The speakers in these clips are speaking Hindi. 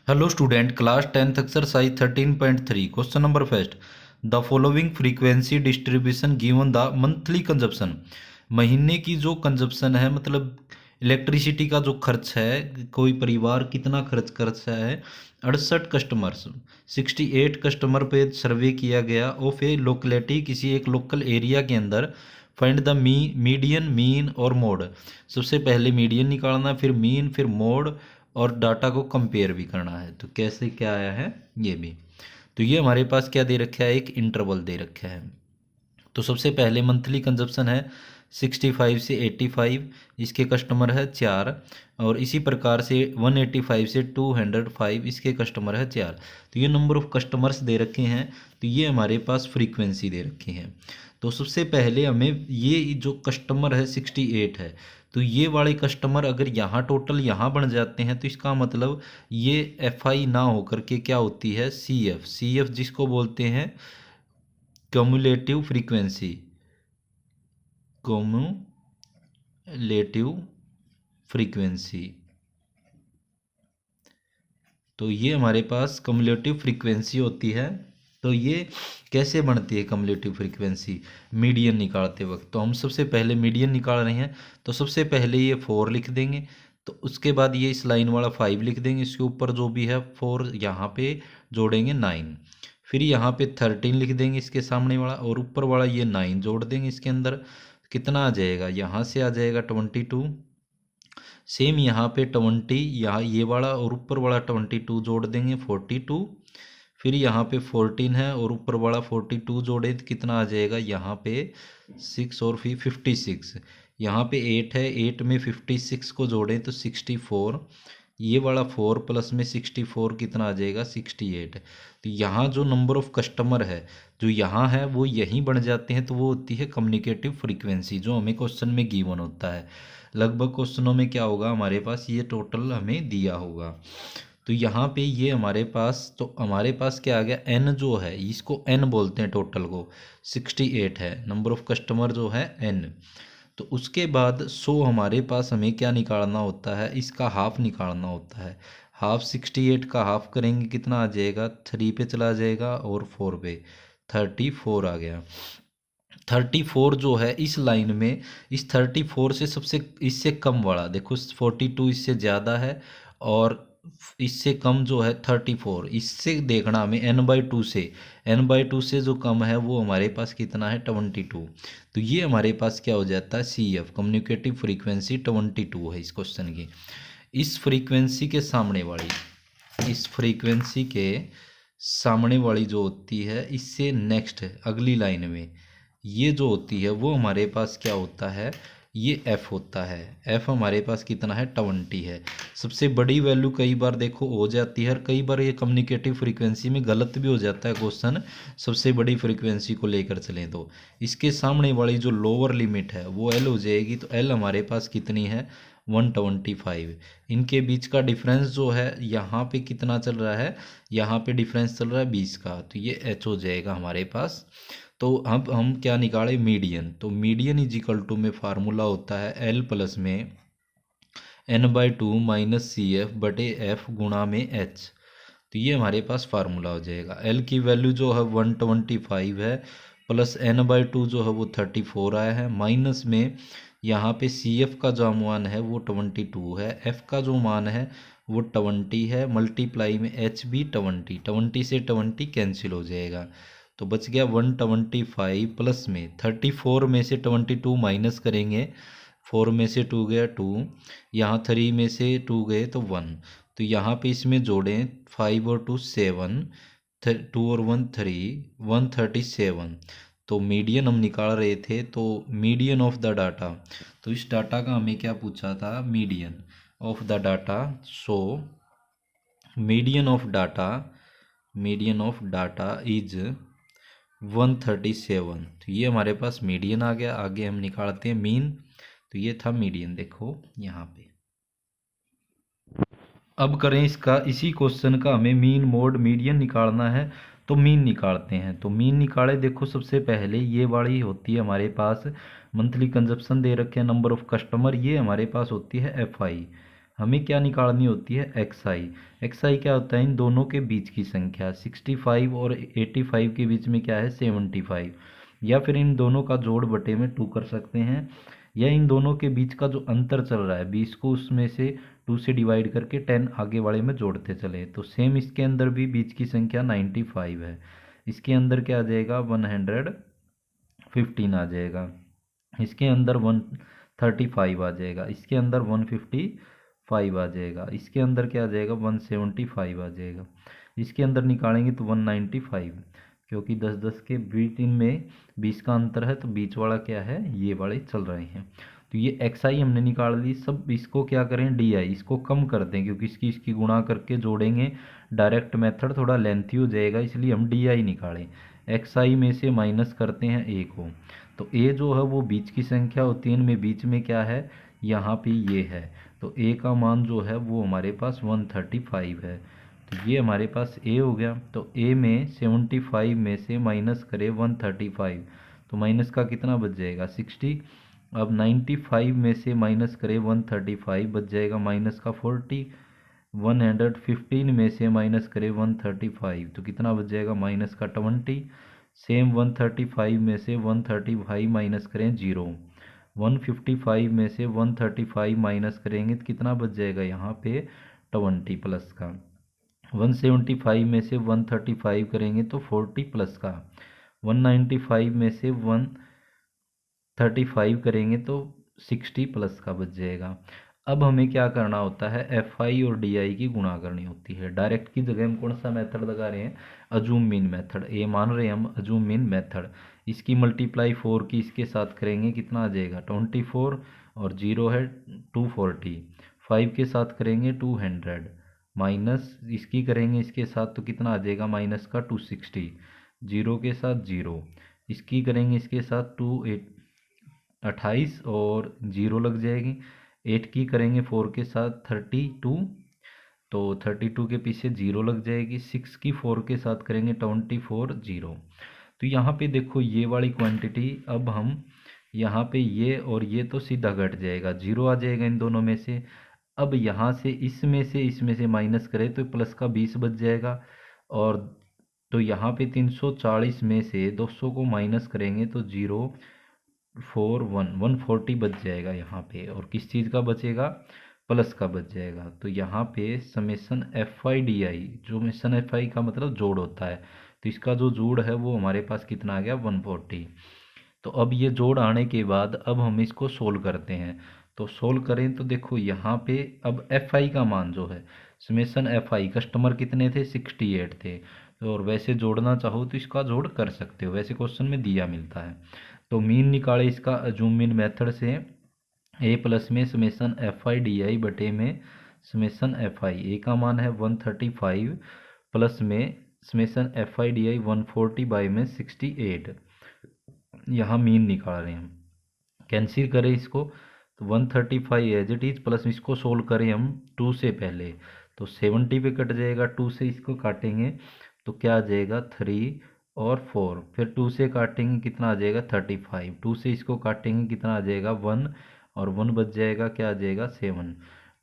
Hello student, class 10th exercise 13.3 question number first. The following frequency distribution given the monthly consumption. महीने की जो कंजप्शन है, मतलब इलेक्ट्रिसिटी का जो खर्च है, कोई परिवार कितना खर्च करता है। 68 कस्टमर्स, 68 कस्टमर पे सर्वे किया गया ऑफ ए लोकेलिटी, किसी एक लोकल एरिया के अंदर। फाइंड द मीडियन, मीन और मोड। सबसे पहले मीडियन निकालना, फिर मीन, फिर मोड, और डाटा को कंपेयर भी करना है। तो कैसे क्या आया है ये भी। तो ये हमारे पास क्या दे रखा है, एक इंटरवल दे रखा है। तो सबसे पहले मंथली कंजप्शन है 65 से 85, इसके कस्टमर है 4। और इसी प्रकार से 185 से 205, इसके कस्टमर है 4। तो ये नंबर ऑफ कस्टमर्स दे रखे हैं। तो ये हमारे पास फ्रीक्वेंसी दे रखी है। तो सबसे पहले हमें ये जो कस्टमर है 68 है, तो ये वाले कस्टमर अगर यहाँ टोटल यहाँ बन जाते हैं तो इसका मतलब ये एफ आई ना होकर के क्या होती है, सी एफ। सी एफ जिसको बोलते हैं कम्युलेटिव फ्रीक्वेंसी, कम्युलेटिव फ्रीक्वेंसी। तो ये हमारे पास कम्युलेटिव फ्रीक्वेंसी होती है। तो ये कैसे बनती है कम्युलेटिव फ्रीक्वेंसी, मीडियन निकालते वक्त। तो हम सबसे पहले मीडियन निकाल रहे हैं, तो सबसे पहले ये 4 लिख देंगे। तो उसके बाद ये इस लाइन वाला 5 लिख देंगे, इसके ऊपर जो भी है 4 यहाँ पे जोड़ेंगे 9। फिर यहाँ पे 13 लिख देंगे इसके सामने वाला, और ऊपर वाला ये 9 जोड़ देंगे इसके अंदर। कितना आ जाएगा, यहाँ से आ जाएगा 22। सेम यहाँ पे 20, यहाँ ये वाला और ऊपर वाला 22 जोड़ देंगे 42। फिर यहाँ पे 14 है और ऊपर वाला 42 जोड़े तो कितना आ जाएगा, यहाँ पे 6 और फिर 56। यहाँ पे 8 है, 8 में 56 को जोड़ें तो 64। ये वाला 4 प्लस में 64 कितना आ जाएगा, 68। तो यहाँ जो नंबर ऑफ कस्टमर है जो यहाँ है वो यहीं बन जाते हैं, तो वो होती है कम्युनिकेटिव फ्रीक्वेंसी, जो हमें क्वेश्चन में गिवन होता है। लगभग क्वेश्चनों में क्या होगा, हमारे पास ये टोटल हमें दिया होगा। तो यहाँ पे ये हमारे पास, तो हमारे पास क्या आ गया, एन जो है इसको एन बोलते हैं, टोटल को 68 है नंबर ऑफ कस्टमर जो है एन। तो उसके बाद 100 हमारे पास हमें क्या निकालना होता है, इसका हाफ निकालना होता है। हाफ 68 का हाफ करेंगे कितना आ जाएगा, 3 पे चला जाएगा और 4 पे 34 आ गया। 34 जो है इस लाइन में, इस 34 से सबसे इससे कम वाला देखो, 42 इससे ज़्यादा है, और इससे कम जो है 34। इससे देखना हमें n/2 से, n/2 से जो कम है वो हमारे पास कितना है, 22। तो ये हमारे पास क्या हो जाता है, सी एफ कम्युनिकेटिव फ्रीक्वेंसी 22 है इस क्वेश्चन की। इस फ्रीक्वेंसी के सामने वाली, इस फ्रीक्वेंसी के सामने वाली जो होती है, इससे नेक्स्ट अगली लाइन में ये जो होती है वो हमारे पास क्या होता है, ये f होता है। f हमारे पास कितना है, 20 है। सबसे बड़ी वैल्यू कई बार देखो हो जाती है, और कई बार ये कम्युनिकेटिव फ्रीक्वेंसी में गलत भी हो जाता है क्वेश्चन, सबसे बड़ी फ्रीक्वेंसी को लेकर चलें तो इसके सामने वाली जो लोअर लिमिट है वो l हो जाएगी। तो l हमारे पास कितनी है, 125। इनके बीच का डिफरेंस जो है यहाँ पे कितना चल रहा है, यहाँ पे डिफरेंस चल रहा है 20 का, तो ये h हो जाएगा हमारे पास। तो अब हम क्या निकाले, मीडियन। तो मीडियन इज इक्वल टू में फार्मूला होता है एल प्लस में n/2 माइनस सी एफ बटे एफ गुणा में एच। तो ये हमारे पास फार्मूला हो जाएगा। एल की वैल्यू जो है 125 है, प्लस n/2 जो है वो 34 आया है, माइनस में यहाँ पे सी एफ का जो मान है वो 22 है, एफ का जो मान है वो 20 है, मल्टीप्लाई में एच भी 20। 20 से 20 कैंसिल हो जाएगा, तो बच गया 125 प्लस में 34 में से 22 माइनस करेंगे, 4 में से 2 गया 2, यहाँ 3 में से 2 गए तो 1। तो यहाँ पे इसमें जोड़ें 5 और 2 7, 2 और 1 3, 137। तो मीडियन हम निकाल रहे थे, तो मीडियन ऑफ द डाटा, तो इस डाटा का हमें क्या पूछा था, median of the data. So median of data, median of data is 137। तो ये हमारे पास मीडियन आ गया। आगे हम निकालते हैं मीन। तो ये था मीडियन, देखो यहाँ पे। अब करें इसका, इसी क्वेश्चन का हमें मीन मोड मीडियन निकालना है। तो मीन निकालते हैं, तो मीन निकाले। देखो सबसे पहले ये वाली होती है हमारे पास मंथली कंजप्शन दे रखे हैं, नंबर ऑफ कस्टमर, ये हमारे पास होती है एफ आई। हमें क्या निकालनी होती है, एक्स आई। एक्स आई क्या होता है, इन दोनों के बीच की संख्या। 65 और 85 के बीच में क्या है, 75। या फिर इन दोनों का जोड़ बटे में 2 कर सकते हैं, या इन दोनों के बीच का जो अंतर चल रहा है 20 को उसमें से 2 से डिवाइड करके 10 आगे वाले में जोड़ते चले। तो सेम इसके अंदर भी बीच की संख्या 95 है, इसके अंदर क्या आ जाएगा, 115 आ जाएगा, इसके अंदर 135 आ जाएगा, इसके अंदर 155 आ जाएगा, इसके अंदर क्या आ जाएगा, 175 आ जाएगा, इसके अंदर निकालेंगे तो 195, क्योंकि 10-10 के बीच इनमें 20 का अंतर है, तो बीच वाला क्या है, ये वाले चल रहे हैं। तो ये एक्स आई हमने निकाल ली। सब इसको क्या करें, डी आई, इसको कम कर दें, क्योंकि इसकी गुणा करके जोड़ेंगे, डायरेक्ट मेथड थोड़ा लेंथी हो जाएगा, इसलिए हम डी आई निकालें। एक्स आई में से माइनस करते हैं ए को, तो ए जो है वो बीच की संख्या होती है, इनमें बीच में क्या है, यहाँ पे ये है, तो ए का मान जो है वो हमारे पास 135 है। तो ये हमारे पास ए हो गया। तो ए में 75 में से माइनस करें 135, तो माइनस का कितना बच जाएगा, 60। अब 95 में से माइनस करें 135, बच जाएगा माइनस का 40। 115 में से माइनस करें 135, तो कितना बच जाएगा, माइनस का 20। सेम 135 में से 135 माइनस करें 0। 155 में से 135 माइनस करेंगे तो कितना बच जाएगा, यहाँ पे 20 प्लस का। 175 में से 135 करेंगे तो 40 प्लस का। 195 में से 135 करेंगे तो 60 प्लस का बच जाएगा। अब हमें क्या करना होता है, एफ आई और डी आई की गुणा करनी होती है। डायरेक्ट की जगह हम कौन सा मेथड लगा रहे हैं, अजूम मीन मेथड। ये मान रहे हैं हम अजूम मीन मेथड। इसकी मल्टीप्लाई 4 की इसके साथ करेंगे, कितना आ जाएगा 24, और 0 है 240। 5 के साथ करेंगे 200, माइनस इसकी करेंगे इसके साथ तो कितना आ जाएगा, माइनस का 260। 0 के साथ 0, इसकी करेंगे इसके साथ 28 और 0 लग जाएगी। 8 की करेंगे 4 के साथ 32, तो 32 के पीछे 0 लग जाएगी। 6 की 4 के साथ करेंगे 24, 0। तो यहाँ पे देखो ये वाली क्वांटिटी, अब हम यहाँ पे ये और ये तो सीधा घट जाएगा, 0 आ जाएगा इन दोनों में से। अब यहाँ से इसमें से माइनस करें तो प्लस का 20 बच जाएगा, और तो यहाँ पे 340 में से 200 को माइनस करेंगे तो 140 बच जाएगा यहाँ पे, और किस चीज़ का बचेगा, प्लस का बच जाएगा। तो यहाँ पे summation F I D I, जो समेसन एफ आई का मतलब जोड़ होता है, तो इसका जो जोड़ है वो हमारे पास कितना आ गया, 140। तो अब ये जोड़ आने के बाद अब हम इसको सोल्व करते हैं। तो सोल्व करें तो देखो यहाँ पे अब एफ आई का मान जो है, समेसन एफ आई, कस्टमर कितने थे, 68 थे। तो और वैसे जोड़ना चाहो तो इसका जोड़ कर सकते हो, वैसे क्वेश्चन में दिया मिलता है। तो मीन निकाले इसका अजूम मीन मेथड से, ए प्लस में summation F I D I बटे में समेसन एफ आई। ए का मान है 135 प्लस में summation F I D I 140 by में 68। यहाँ मीन निकाल रहे हैं हम, कैंसिल करें इसको तो 135 एज इट इज, प्लस इसको सोल्व करें हम 2 से पहले, तो 70 पे कट जाएगा। 2 से इसको काटेंगे तो क्या आ जाएगा, 3 और 4, फिर 2 से काटेंगे कितना आ जाएगा, 35। 2 से इसको काटेंगे कितना आ जाएगा, 1, और 1 बच जाएगा, क्या आ जाएगा, 7।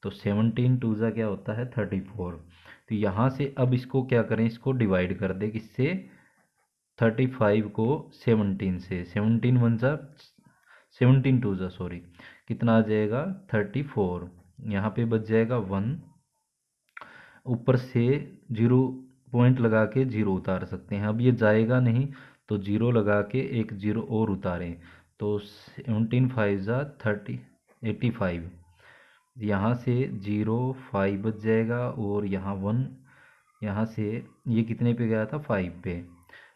तो 17 2 जा क्या होता है, 34। तो यहाँ से अब इसको क्या करें, इसको डिवाइड कर दे किससे, 35 को 17 से। 17 1 जा 17 2 जा सॉरी, कितना आ जाएगा, 34। यहाँ पे बच जाएगा 1, ऊपर से 0 पॉइंट लगा के 0 उतार सकते हैं। अब ये जाएगा नहीं तो 0 लगा के एक 0 और उतारें, तो 17 5 जा 30 85। यहाँ से 0 5 बच जाएगा, और यहाँ 1, यहाँ से ये कितने पे गया था, 5 पे।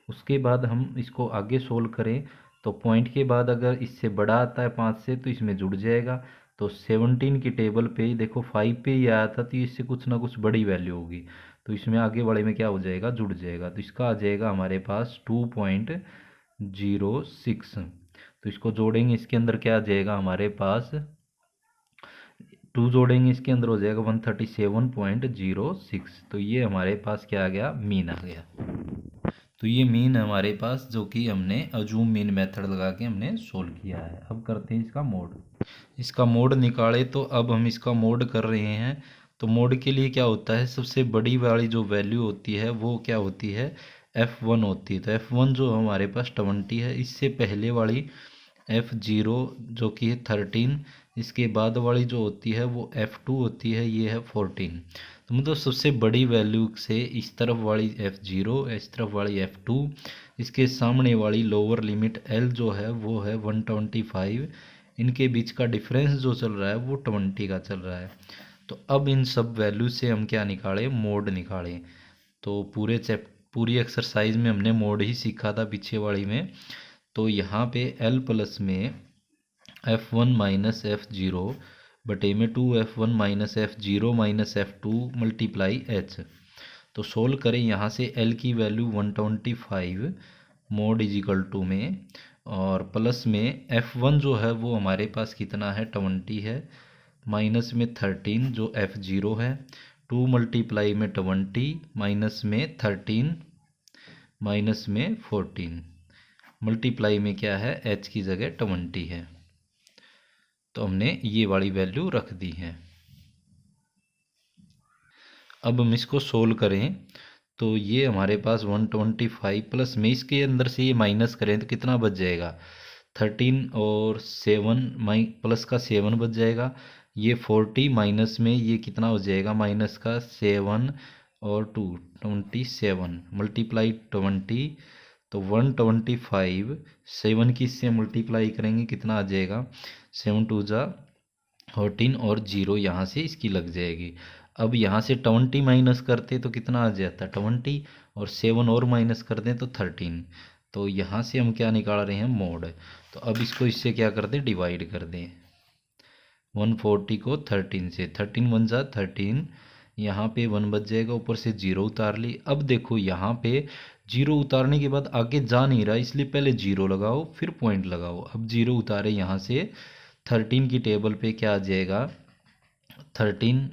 उसके बाद हम इसको आगे सोल्व करें तो पॉइंट के बाद अगर इससे बड़ा आता है 5 से तो इसमें जुड़ जाएगा। तो 17 की टेबल पे ही देखो 5 पे ही आया था, तो इससे कुछ ना कुछ बड़ी वैल्यू होगी, तो इसमें आगे वाले में क्या हो जाएगा, जुड़ जाएगा। तो इसका आ जाएगा हमारे पास 2.06। तो इसको जोड़ेंगे, इसके अंदर क्या आ जाएगा हमारे पास, 2 जोड़ेंगे इसके अंदर हो जाएगा 137.06। तो ये हमारे पास क्या आ गया, मीन आ गया। तो ये मीन हमारे पास जो कि हमने अजूम मीन मेथड लगा के हमने सोल्व किया है। अब करते हैं इसका मोड। इसका मोड निकाले, तो अब हम इसका मोड कर रहे हैं। तो मोड के लिए क्या होता है, सबसे बड़ी वाली जो वैल्यू होती है वो क्या होती है, F1 होती है। तो F1 जो हमारे पास 20 है, इससे पहले वाली F0 जो कि है 13, इसके बाद वाली जो होती है वो F2 होती है, ये है 14। तो मतलब सबसे बड़ी वैल्यू से इस तरफ वाली F0, इस तरफ वाली F2, इसके सामने वाली लोअर लिमिट L जो है वो है 125। इनके बीच का डिफरेंस जो चल रहा है वो 20 का चल रहा है। तो अब इन सब वैल्यू से हम क्या निकालें, मोड निकालें। तो पूरी एक्सरसाइज में हमने मोड ही सीखा था पिछे वाली में। तो यहाँ पे L प्लस में F1 माइनस F0 बटे में 2F1 minus F0 minus F2 multiply H। तो सोल्व करें, यहाँ से L की value 125 mode is equal to में, और प्लस में F1 जो है वो हमारे पास कितना है, 20 है, माइनस में 13 जो F0 है, 2 मल्टीप्लाई में 20 माइनस में 13 माइनस में 14, मल्टीप्लाई में क्या है, H की जगह 20 है। तो हमने ये वाली वैल्यू रख दी है। अब हम इसको सोल्व करें, तो ये हमारे पास 125 प्लस में इसके अंदर से ये माइनस करें तो कितना बच जाएगा, 13 और 7 प्लस का 7 बच जाएगा। ये 40 माइनस में ये कितना हो जाएगा, माइनस का 7 और 2 27 मल्टीप्लाई 20। तो 125 7 की इससे मल्टीप्लाई करेंगे कितना आ जाएगा, 7 2 जा 14 और 0 यहाँ से इसकी लग जाएगी। अब यहाँ से 20 माइनस करते तो कितना आ जाता, 20, और 7 और माइनस कर दें तो 13। तो यहाँ से हम क्या निकाल रहे हैं, मोड। तो अब इसको इससे क्या कर दें, डिवाइड कर दें। 140 को 13 से, 13 1 जा 13, यहाँ पे 1 बच जाएगा, ऊपर से 0 उतार ली। अब देखो यहाँ पे 0 उतारने के बाद आगे जा नहीं रहा, इसलिए पहले 0 लगाओ फिर पॉइंट लगाओ। अब 0 उतारे यहाँ से, 13 की टेबल पे क्या आ जाएगा, 13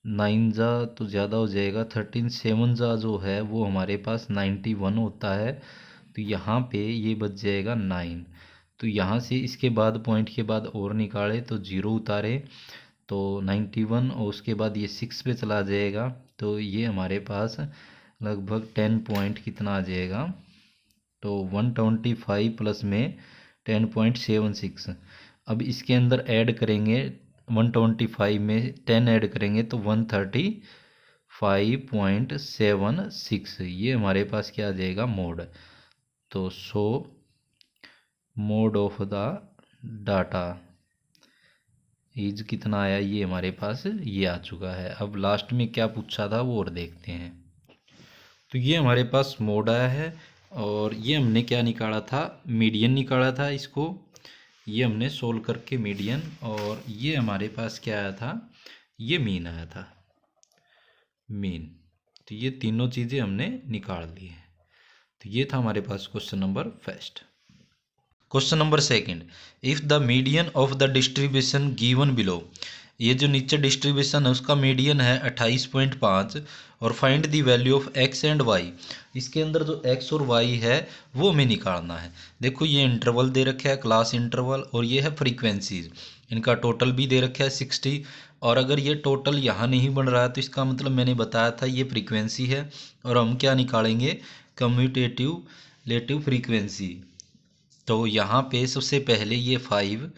9 जा तो ज़्यादा हो जाएगा, 13 7 जा जो है वो हमारे पास 91 होता है। तो यहाँ पे ये बच जाएगा 9। तो यहाँ से इसके बाद पॉइंट के बाद और निकाले तो 0 उतारे तो 91, और उसके बाद ये 6 पे चला जाएगा। तो ये हमारे पास लगभग 10 पॉइंट कितना आ जाएगा, तो 125 प्लस में 10.76। अब इसके अंदर ऐड करेंगे, 125 में 10 ऐड करेंगे तो 135.76, ये हमारे पास क्या आ जाएगा, मोड। तो show mode of the data is कितना आया, ये हमारे पास ये आ चुका है। अब लास्ट में क्या पूछा था वो और देखते हैं। तो ये हमारे पास मोड आया है, और ये हमने क्या निकाला था, मीडियन निकाला था इसको। ये हमने सोल्व करके मीडियन, और ये हमारे पास क्या आया था, ये मीन आया था, मीन। तो ये तीनों चीज़ें हमने निकाल ली है। तो ये था हमारे पास question number first. Question number second, if the median of the distribution given below, ये जो नीचे डिस्ट्रीब्यूशन है उसका मीडियन है 28.5, और find the value of x and y. इसके अंदर जो एक्स और वाई है वो हमें निकालना है। देखो ये इंटरवल दे रखा है, क्लास इंटरवल, और ये है फ्रीक्वेंसीज, इनका टोटल भी दे रखा है 60। और अगर ये टोटल यहाँ नहीं बन रहा है तो इसका मतलब मैंने बताया था ये फ्रीक्वेंसी है, और हम क्या निकालेंगे, कम्यूटेटिव लेटिव फ्रीक्वेंसी। तो यहाँ पे सबसे पहले ये 5,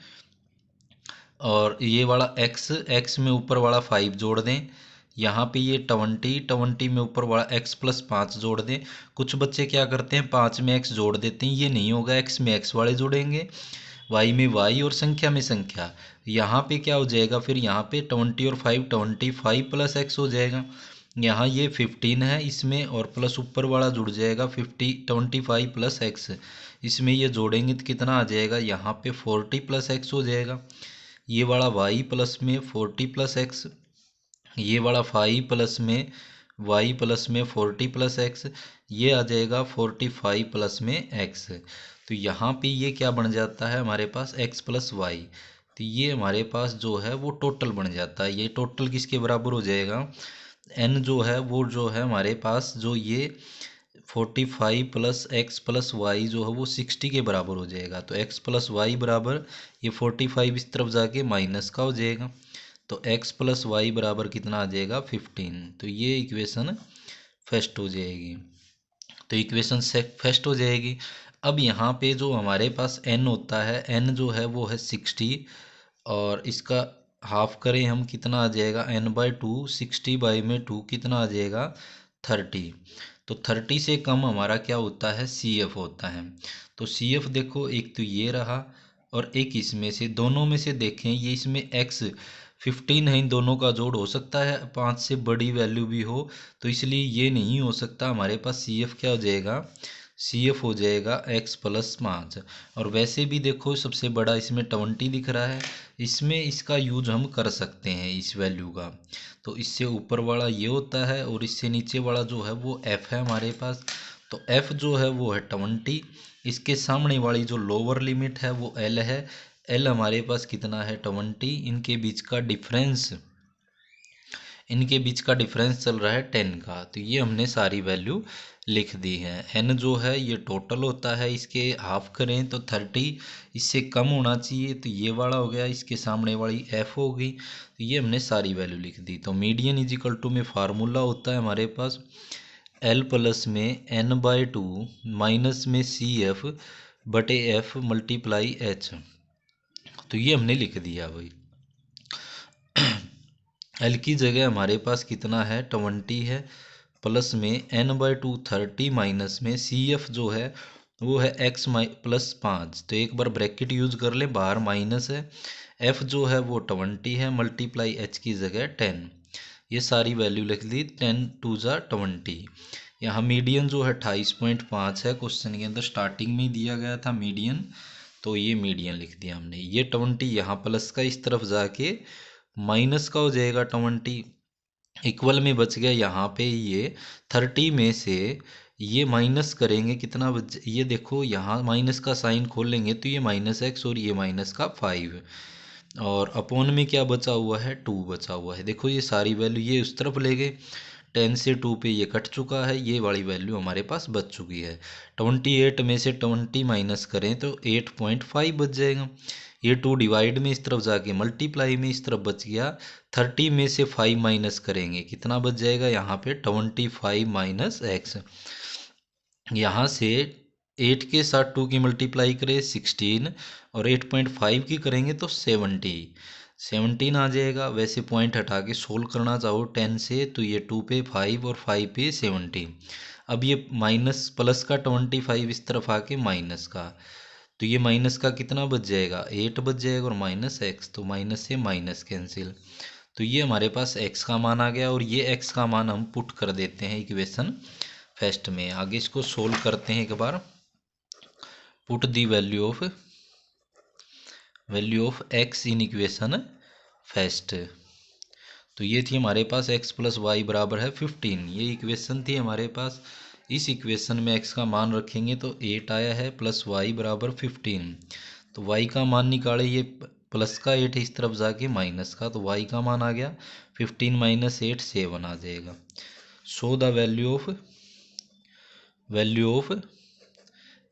और ये वाला x में ऊपर वाला 5 जोड़ दें। यहाँ पे ये 20 में ऊपर वाला x प्लस 5 जोड़ दें। कुछ बच्चे क्या करते हैं, 5 में x जोड़ देते हैं, ये नहीं होगा, x में x वाले जोड़ेंगे, y में y, और संख्या में संख्या। यहाँ पे क्या हो जाएगा, फिर यहाँ पे 20 और 5 25 प्लस x हो जाएगा। यहाँ ये 15 है इसमें, और प्लस ऊपर वाला जुड़ जाएगा 25 प्लस x, इसमें ये जोड़ेंगे तो कितना आ जाएगा, यहाँ पे 40 प्लस x हो जाएगा। ये वाला y प्लस में 40 प्लस x, ये वाला 5 प्लस में y प्लस में 40 प्लस x, ये आ जाएगा 45 प्लस में x। तो यहाँ पे ये क्या बन जाता है हमारे पास, x प्लस वाई। तो ये हमारे पास जो है वो टोटल बन जाता है। ये टोटल किसके बराबर हो जाएगा, n जो है वो जो है हमारे पास, जो ये 45 प्लस एक्स प्लस वाई जो है वो 60 के बराबर हो जाएगा। तो एक्स प्लस वाई बराबर ये 45 इस तरफ जाके माइनस का हो जाएगा। तो एक्स प्लस वाई बराबर कितना आ जाएगा 15। तो ये इक्वेशन फर्स्ट हो जाएगी। तो इक्वेशन से फर्स्ट हो जाएगी। अब यहाँ पे जो हमारे पास n होता है, n जो है वो है 60 और इसका हाफ करें हम कितना आ जाएगा n/2, 60 बाई में 2 कितना आ जाएगा 30। तो 30 से कम हमारा क्या होता है CF होता है। तो CF देखो एक तो ये रहा और एक इसमें से, दोनों में से देखें ये इसमें x 15 है, इन दोनों का जोड़ हो सकता है 5 से बड़ी वैल्यू भी हो, तो इसलिए ये नहीं हो सकता। हमारे पास CF क्या हो जाएगा, CF हो जाएगा x प्लस 5। और वैसे भी देखो सबसे बड़ा इसमें 20 दिख रहा है, इसमें इसका यूज हम कर सकते हैं इस वैल्यू का। तो इससे ऊपर वाला ये होता है और इससे नीचे वाला जो है वो f है हमारे पास। तो f जो है वो है 20, इसके सामने वाली जो लोअर लिमिट है वो l है। l हमारे पास कितना है 20, इनके बीच का डिफरेंस चल रहा है 10 का। तो ये हमने सारी वैल्यू लिख दी है। n जो है ये टोटल होता है, इसके हाफ करें तो 30, इससे कम होना चाहिए तो ये वाला हो गया, इसके सामने वाली f हो गई। तो ये हमने सारी वैल्यू लिख दी। तो मीडियन इज इक्वल टू में फार्मूला होता है हमारे पास l प्लस में n/2 माइनस में CF बटे f मल्टीप्लाई h। तो ये हमने लिख दिया भाई। एल की जगह हमारे पास कितना है 20 है, प्लस में n/2 30 माइनस में CF जो है वो है x प्लस 5। तो एक बार ब्रैकेट यूज कर ले, बाहर माइनस है, f जो है वो 20 है, मल्टीप्लाई h की जगह 10। ये सारी वैल्यू लिख दी, 10 2 जा 20। यहाँ मीडियन जो है 28.5 है, क्वेश्चन के अंदर स्टार्टिंग में ही दिया गया था मीडियन, तो ये मीडियन लिख दिया हमने। ये 20 यहाँ प्लस का इस तरफ जाके माइनस का हो जाएगा 20, इक्वल में बच गया यहाँ पे ये 30 में से ये माइनस करेंगे कितना बच, ये देखो यहाँ माइनस का साइन खोलेंगे तो ये -x और ये माइनस का 5 और अपॉन में क्या बचा हुआ है 2 बचा हुआ है। देखो ये सारी वैल्यू ये उस तरफ ले गए, 10 से 2 पे ये कट चुका है, ये वाली वैल्यू हमारे पास बच चुकी है। 28 में से 20 माइनस करें तो 8.5 बच जाएगा। ये 2 डिवाइड में इस तरफ जाके मल्टीप्लाई में इस तरफ बच गया। 30 में से 5 माइनस करेंगे कितना बच जाएगा यहाँ पे 25 माइनस x। यहाँ से 8 के साथ 2 की मल्टीप्लाई करें 16 और 8.5 की करेंगे तो 17 आ जाएगा। वैसे पॉइंट हटा के सोल्व करना चाहो 10 से तो ये 2 पे 5 और 5 पे 17। अब ये माइनस प्लस का 25 इस तरफ आके माइनस का, तो ये माइनस का कितना बच जाएगा 8 बच जाएगा और माइनस x, तो माइनस से माइनस कैंसिल। तो ये हमारे पास x का मान आ गया और ये x का मान हम पुट कर देते हैं इक्वेशन फर्स्ट में। आगे इसको सोल्व करते हैं एक बार। Put the value of x in equation first. तो ये थी हमारे पास x प्लस वाई बराबर है 15, ये इक्वेशन थी हमारे पास। इस इक्वेशन में x का मान रखेंगे तो 8 आया है प्लस y बराबर 15। तो y का मान निकाले, ये प्लस का 8 इस तरफ जाके माइनस का, तो y का मान आ गया 15 माइनस 8 7 आ जाएगा। So the value of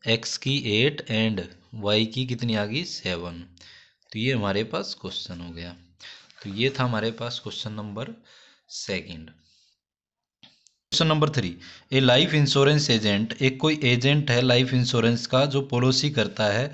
x की 8 एंड y की कितनी आ गई 7। तो ये हमारे पास क्वेश्चन हो गया। तो ये था हमारे पास question number second. Question number 3, a life insurance agent, एक कोई एजेंट है लाइफ इंश्योरेंस का जो पॉलिसी करता है,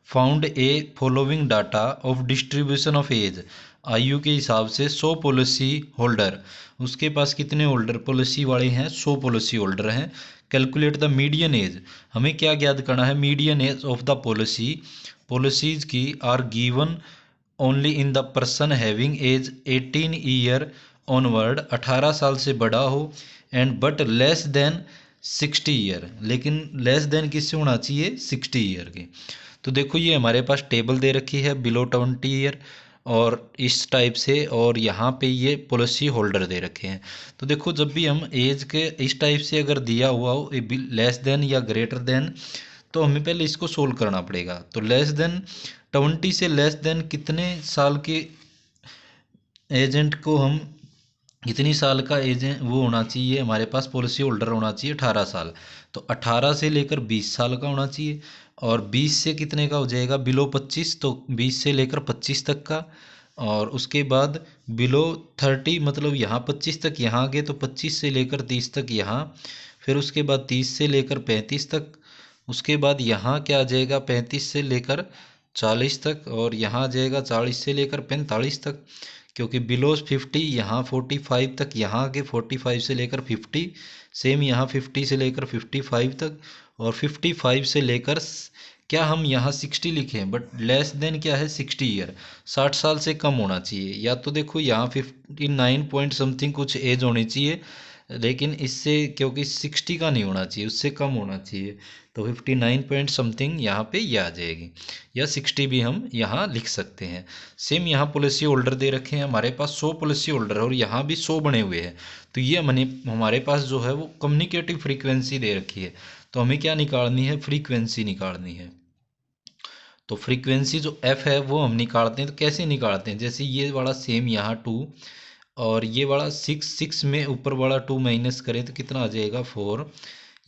found a following data of distribution of age, आयु के हिसाब से 100 पॉलिसी होल्डर, उसके पास कितने होल्डर पॉलिसी वाले हैं 100 पॉलिसी होल्डर हैं। कैलकुलेट द मीडियन एज, हमें क्या ज्ञात करना है median age of the policies की are given only in the person having age 18 year onward, 18 साल से बड़ा हो, and but less than 60 year, लेकिन लेस देन किससे होना चाहिए 60 ईयर के। तो देखो ये हमारे पास टेबल दे रखी है बिलो 20 ईयर और इस टाइप से, और यहाँ पे ये पॉलिसी होल्डर दे रखे हैं। तो देखो जब भी हम एज के इस टाइप से अगर दिया हुआ हो लेस देन या ग्रेटर देन, तो हमें पहले इसको सोल्व करना पड़ेगा। तो लेस देन 20 से लेस देन कितने साल के एजेंट को हम कितनी साल का एज है वो होना चाहिए हमारे पास, पॉलिसी होल्डर होना चाहिए 18 साल। तो 18 से लेकर 20 साल का होना चाहिए। और 20 से कितने का हो जाएगा, बिलो 25, तो 20 से लेकर 25 तक का। और उसके बाद बिलो 30, मतलब यहाँ 25 तक यहाँ आ गए, तो 25 से लेकर 30 तक यहाँ। फिर उसके बाद 30 से लेकर 35 तक। उसके बाद यहाँ क्या आ जाएगा, 35 से लेकर 40 तक। और यहाँ आ जाएगा 40 से लेकर 45 तक। क्योंकि बिलो 50 यहाँ 45 तक, यहाँ आगे 45 से लेकर 50। सेम यहाँ 50 से लेकर 55 तक। और 55 से लेकर क्या हम यहाँ 60 लिखे हैं, बट लेस देन क्या है 60 ईयर, 60 साल से कम होना चाहिए। या तो देखो यहाँ 59 पॉइंट समथिंग कुछ एज होनी चाहिए, लेकिन इससे क्योंकि 60 का नहीं होना चाहिए, उससे कम होना चाहिए। तो 59 पॉइंट समथिंग यहाँ पे ये आ जाएगी, या 60 भी हम यहाँ लिख सकते हैं। सेम यहाँ पॉलिसी होल्डर दे रखे हैं हमारे पास 100 पॉलिसी होल्डर है, और यहाँ भी 100 बने हुए हैं। तो ये हमारे पास जो है वो कम्युनिकेटिव फ्रीक्वेंसी दे रखी है। तो हमें क्या निकालनी है, फ्रीक्वेंसी निकालनी है। तो फ्रीक्वेंसी जो एफ है वो हम निकालते हैं। तो कैसे निकालते हैं, जैसे ये वाला सेम यहाँ 2, और ये वाला 6, 6 में ऊपर वाला 2 माइनस करें तो कितना आ जाएगा 4।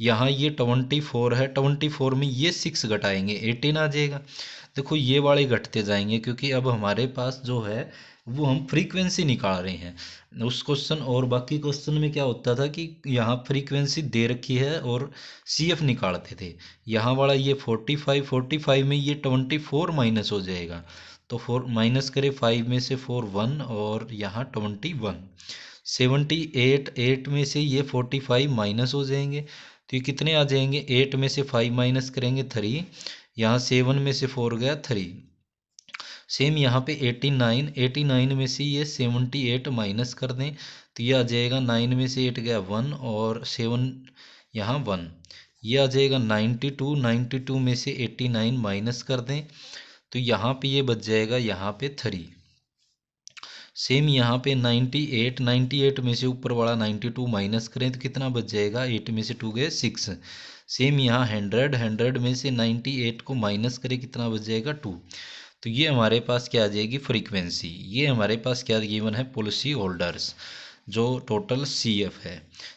यहाँ ये 24 है, 24 में ये 6 घटाएंगे 18 आ जाएगा। देखो ये वाले घटते जाएंगे, क्योंकि अब हमारे पास जो है वो हम फ्रीक्वेंसी निकाल रहे हैं उस क्वेश्चन। और बाकी क्वेश्चन में क्या होता था कि यहाँ फ्रीक्वेंसी दे रखी है और सी एफ निकालते थे। यहाँ वाला ये 45 में ये 24 माइनस हो जाएगा। तो 4 माइनस करें 5 में से 4 1, और यहाँ 21। 78, 8 में से ये 45 माइनस हो जाएंगे, तो ये कितने आ जाएंगे, 8 में से 5 माइनस करेंगे 3। यहाँ 7 में से 4 गया 3। सेम यहाँ पे 89, 89 में से ये 78 माइनस कर दें तो ये आ जाएगा 9 में से 8 गया 1, और 7 यहाँ 1। ये आ जाएगा 92, 92 में से 89 माइनस कर दें तो यहाँ पे ये बच जाएगा यहाँ पे 3। सेम यहाँ पे 98, 98 में से ऊपर वाला 92 माइनस करें तो कितना बच जाएगा, 8 में से 2 गए 6। सेम यहाँ 100, 100 में से 98 को माइनस करें कितना बच जाएगा 2। तो ये हमारे पास क्या आ जाएगी, फ्रीक्वेंसी। ये हमारे पास क्या गिवन है, पॉलिसी होल्डर्स, जो टोटल सी एफ है।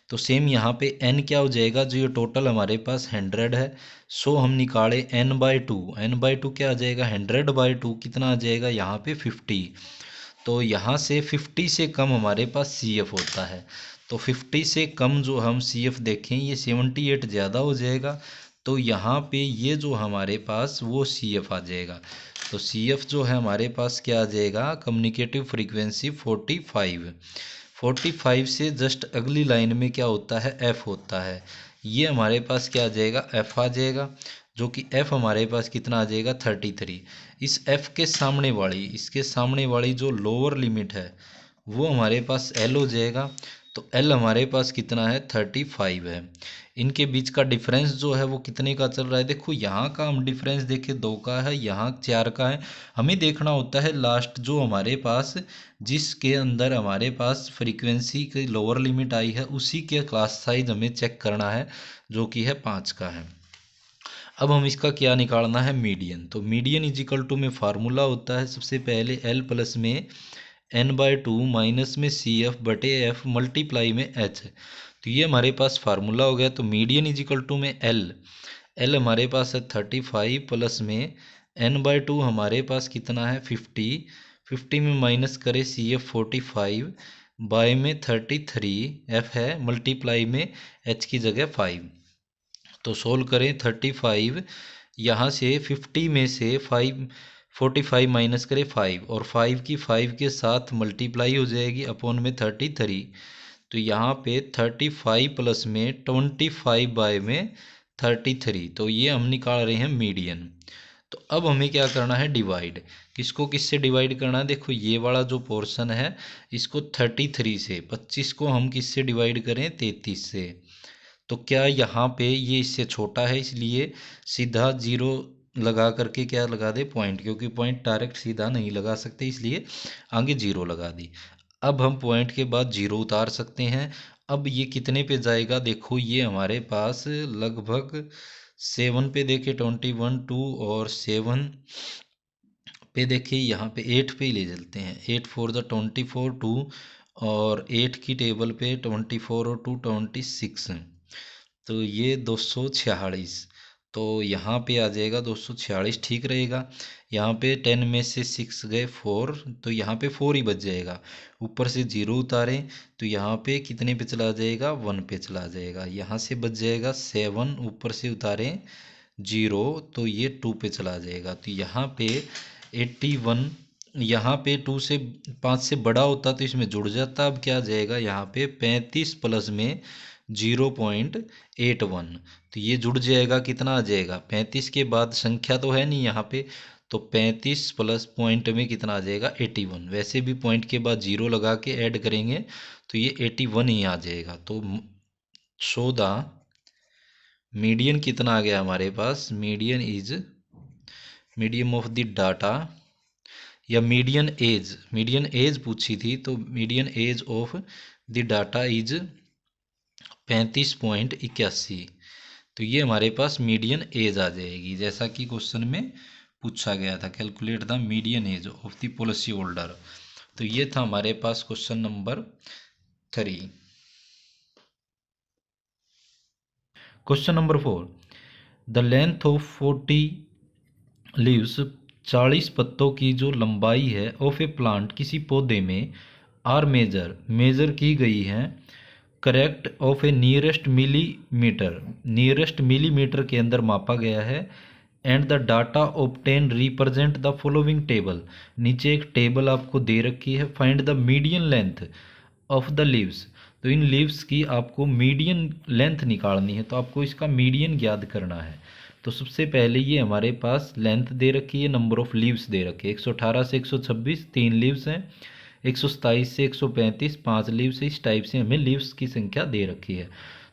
तो सेम यहाँ पे एन क्या हो जाएगा, जो ये टोटल हमारे पास 100 है, सो हम निकाले n/2, n/2 क्या आ जाएगा, 100/2 कितना आ जाएगा यहाँ पे 50। तो यहाँ से 50 से कम हमारे पास सी एफ होता है। तो 50 से कम जो हम सी एफ देखें, ये 78 ज़्यादा हो जाएगा। तो यहाँ पे ये जो हमारे पास वो सी एफ आ जाएगा। तो सी एफ जो है हमारे पास क्या आ जाएगा, कम्युनिकेटिव फ्रीक्वेंसी 45। 45 से जस्ट अगली लाइन में क्या होता है, एफ होता है। ये हमारे पास क्या आ जाएगा, एफ आ जाएगा, जो कि एफ हमारे पास कितना आ जाएगा 33। इस एफ के सामने वाली, इसके सामने वाली जो लोअर लिमिट है वो हमारे पास एल हो जाएगा। तो एल हमारे पास कितना है 35 है। इनके बीच का डिफरेंस जो है वो कितने का चल रहा है, देखो यहाँ का हम डिफरेंस देखें 2 का है, यहाँ 4 का है। हमें देखना होता है लास्ट जो हमारे पास, जिसके अंदर हमारे पास फ्रीक्वेंसी की लोअर लिमिट आई है उसी के क्लास साइज हमें चेक करना है, जो कि है 5 का है। अब हम इसका क्या निकालना है, मीडियन। तो मीडियन इज इक्वल टू में फार्मूला होता है सबसे पहले एल प्लस में n/2 माइनस में सी एफ बटे एफ मल्टीप्लाई में एच। तो ये हमारे पास फार्मूला हो गया। तो मीडियन इज इक्वल टू में एल, एल हमारे पास है 35 प्लस में n/2 हमारे पास कितना है 50। 50 में माइनस करे सी एफ 45 बाय में 33 एफ है मल्टीप्लाई में एच की जगह 5। तो सोल्व करें 35, यहाँ से 50 में से 45 माइनस करें 5, और 5 की 5 के साथ मल्टीप्लाई हो जाएगी अपॉन में 33। तो यहाँ पे 35 प्लस में 25 बाय में 33। तो ये हम निकाल रहे हैं मीडियन। तो अब हमें क्या करना है, डिवाइड। किसको किससे डिवाइड करना है, देखो ये वाला जो पोर्शन है इसको 33 से, 25 को हम किससे डिवाइड करें 33 से। तो क्या यहाँ पे ये इससे छोटा है, इसलिए सीधा जीरो लगा करके क्या लगा दे पॉइंट, क्योंकि पॉइंट डायरेक्ट सीधा नहीं लगा सकते, इसलिए आगे जीरो लगा दी। अब हम पॉइंट के बाद जीरो उतार सकते हैं। अब ये कितने पे जाएगा, देखो ये हमारे पास लगभग 7 पे देखे 21 2, और 7 पे देखिए यहाँ पे 8 पे ही ले चलते हैं, 8 4 द 24 2, और 8 की टेबल पे 24 और 2 26, तो ये 246। तो यहाँ पे आ जाएगा 246, ठीक रहेगा। यहाँ पे 10 में से 6 गए 4, तो यहाँ पे 4 ही बच जाएगा। ऊपर से 0 उतारें तो यहाँ पे कितने पे चला जाएगा, 1 पे चला जाएगा। यहाँ से बच जाएगा 7, ऊपर से उतारें 0, तो ये 2 पे चला जाएगा। तो यहाँ पे 81, यहाँ पे 2 से 5 से बड़ा होता तो इसमें जुड़ जाता। अब क्या आ जाएगा यहाँ पे 35 प्लस में 0.81, तो ये जुड़ जाएगा। कितना आ जाएगा, 35 के बाद संख्या तो है नहीं यहाँ पे, तो 35 प्लस पॉइंट में कितना आ जाएगा, 81। वैसे भी पॉइंट के बाद 0 लगा के ऐड करेंगे तो ये 81 ही आ जाएगा। तो 14 मीडियन कितना आ गया हमारे पास, median is medium of the data, या मीडियन एज पूछी थी, तो median age of the data is 35.81। तो ये हमारे पास मीडियन एज आ जाएगी, जैसा कि क्वेश्चन में पूछा गया था, calculate the median age of the policy holder. तो ये था हमारे पास question number 3। Question number 4, the length of 40 leaves, 40 पत्तों की जो लंबाई है ऑफ ए प्लांट, किसी पौधे में, आर मेजर की गई है, correct of A nearest millimetre के अंदर मापा गया है, and the data obtain represent the following table. नीचे एक टेबल आपको दे रखी है, find the median length of the leaves. तो इन लीव्स की आपको मीडियन लेंथ निकालनी है, तो आपको इसका मीडियन ज्ञात करना है। तो सबसे पहले ये हमारे पास लेंथ दे रखी है, नंबर ऑफ लीव्स दे रखे, 118 से 126 3 लीव्स हैं, 127 से 135 5 लीव्स है। इस टाइप से हमें लीव्स की संख्या दे रखी है।